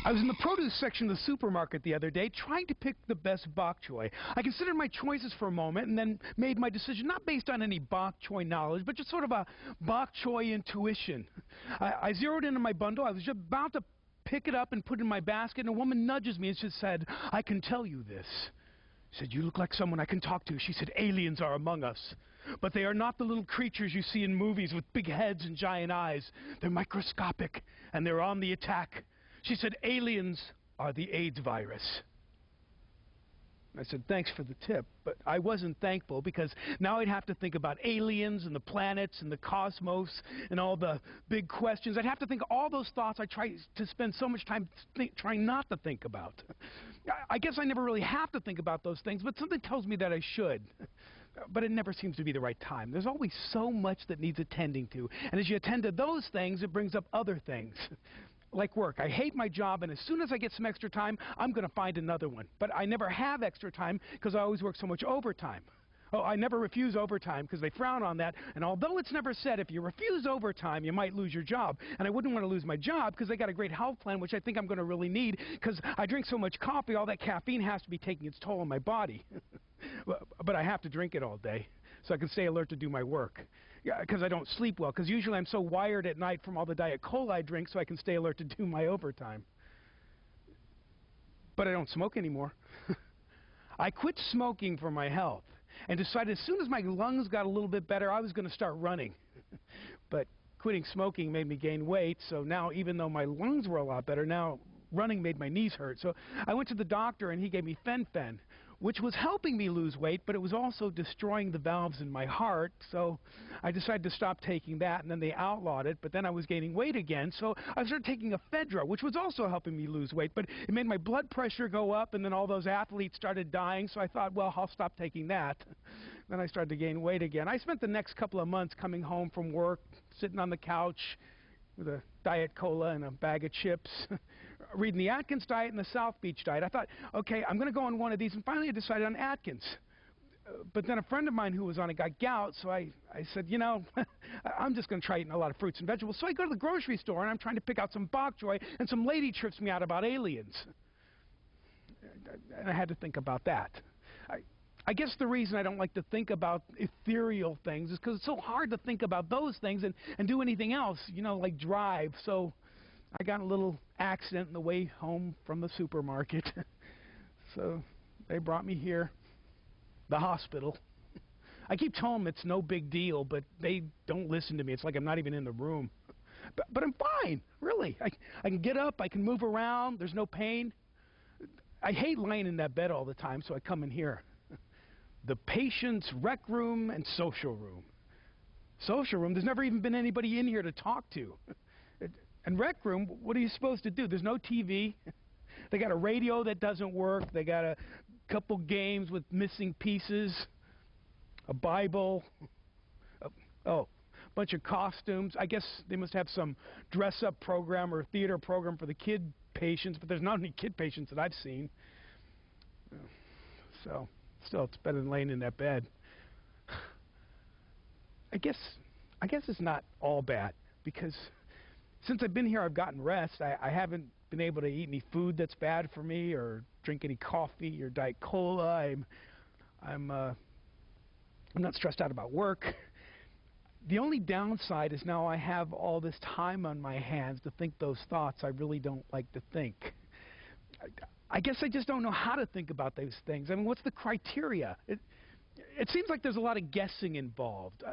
I was in the produce section of the supermarket the other day trying to pick the best bok choy. I considered my choices for a moment and then made my decision not based on any bok choy knowledge, but just sort of a bok choy intuition. I zeroed in on my bundle. I was just about to pick it up and put it in my basket, and a woman nudges me and she said, "I can tell you this." She said, "You look like someone I can talk to." She said, "Aliens are among us. But they are not the little creatures you see in movies with big heads and giant eyes. They're microscopic, and they're on the attack." She said, "Aliens are the AIDS virus." I said, "Thanks for the tip," but I wasn't thankful because now I'd have to think about aliens and the planets and the cosmos and all the big questions. I'd have to think of all those thoughts I try to spend so much time trying not to think about. I guess I never really have to think about those things, but something tells me that I should. But it never seems to be the right time. There's always so much that needs attending to, and as you attend to those things, it brings up other things. Like work. I hate my job, and as soon as I get some extra time, I'm going to find another one. But I never have extra time because I always work so much overtime. Oh, I never refuse overtime because they frown on that. And although it's never said if you refuse overtime, you might lose your job. And I wouldn't want to lose my job because they got a great health plan, which I think I'm going to really need because I drink so much coffee, all that caffeine has to be taking its toll on my body. But I have to drink it all day so I can stay alert to do my work. Because I don't sleep well, because usually I'm so wired at night from all the Diet Cola I drink so I can stay alert to do my overtime. But I don't smoke anymore. I quit smoking for my health and decided as soon as my lungs got a little bit better, I was going to start running. But quitting smoking made me gain weight, so now even though my lungs were a lot better, now running made my knees hurt. So I went to the doctor and he gave me Fen-Phen, which was helping me lose weight, but it was also destroying the valves in my heart. So I decided to stop taking that, and then they outlawed it, but then I was gaining weight again. So I started taking ephedra, which was also helping me lose weight, but it made my blood pressure go up, and then all those athletes started dying, so I thought, well, I'll stop taking that. Then I started to gain weight again. I spent the next couple of months coming home from work, sitting on the couch with a Diet Cola and a bag of chips, reading the Atkins diet and the South Beach diet. I thought, okay, I'm going to go on one of these, and finally I decided on Atkins. But then a friend of mine who was on it got gout, so I said, you know, I'm just going to try eating a lot of fruits and vegetables. So I go to the grocery store, and I'm trying to pick out some bok choy, and some lady trips me out about aliens. And I had to think about that. I guess the reason I don't like to think about ethereal things is because it's so hard to think about those things and do anything else, you know, like drive. So I got in a little accident on the way home from the supermarket. So they brought me here, the hospital. I keep telling them it's no big deal, but they don't listen to me. It's like I'm not even in the room. But I'm fine, really. I can get up, I can move around, there's no pain. I hate lying in that bed all the time, so I come in here. The patient's rec room and social room. Social room, there's never even been anybody in here to talk to. And rec room, what are you supposed to do? There's no TV. They got a radio that doesn't work. They got a couple games with missing pieces, a Bible, a bunch of costumes. I guess they must have some dress-up program or theater program for the kid patients, but there's not any kid patients that I've seen. So still, it's better than laying in that bed. I guess it's not all bad, because since I've been here, I've gotten rest. I haven't been able to eat any food that's bad for me or drink any coffee or Diet Cola. I'm not stressed out about work. The only downside is now I have all this time on my hands to think those thoughts I really don't like to think. I guess I just don't know how to think about those things. I mean, what's the criteria? It seems like there's a lot of guessing involved.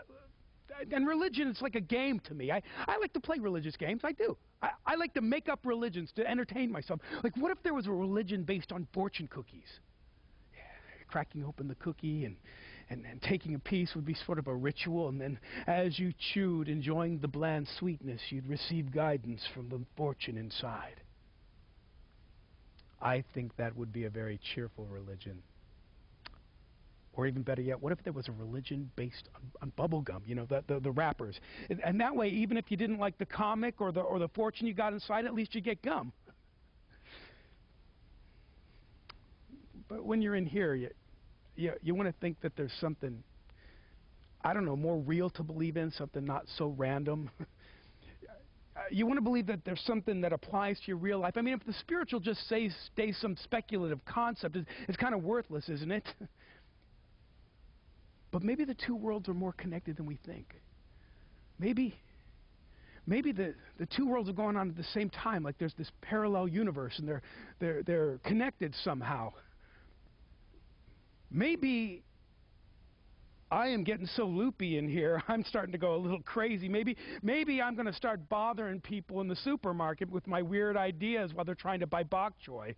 And religion, it's like a game to me. I like to play religious games. I do. I like to make up religions to entertain myself. Like, what if there was a religion based on fortune cookies? Yeah, cracking open the cookie and taking a piece would be sort of a ritual, and then as you chewed, enjoying the bland sweetness, you'd receive guidance from the fortune inside. I think that would be a very cheerful religion. Or even better yet, what if there was a religion based on bubble gum, you know, the wrappers? And that way, even if you didn't like the comic or the fortune you got inside, at least you get gum. But when you're in here, you want to think that there's something, I don't know, more real to believe in, something not so random. you want to believe that there's something that applies to your real life. I mean, if the spiritual just stays some speculative concept, it's kind of worthless, isn't it? But maybe the two worlds are more connected than we think. Maybe the two worlds are going on at the same time, like there's this parallel universe, and they're connected somehow. Maybe I am getting so loopy in here, I'm starting to go a little crazy. Maybe I'm going to start bothering people in the supermarket with my weird ideas while they're trying to buy bok choy.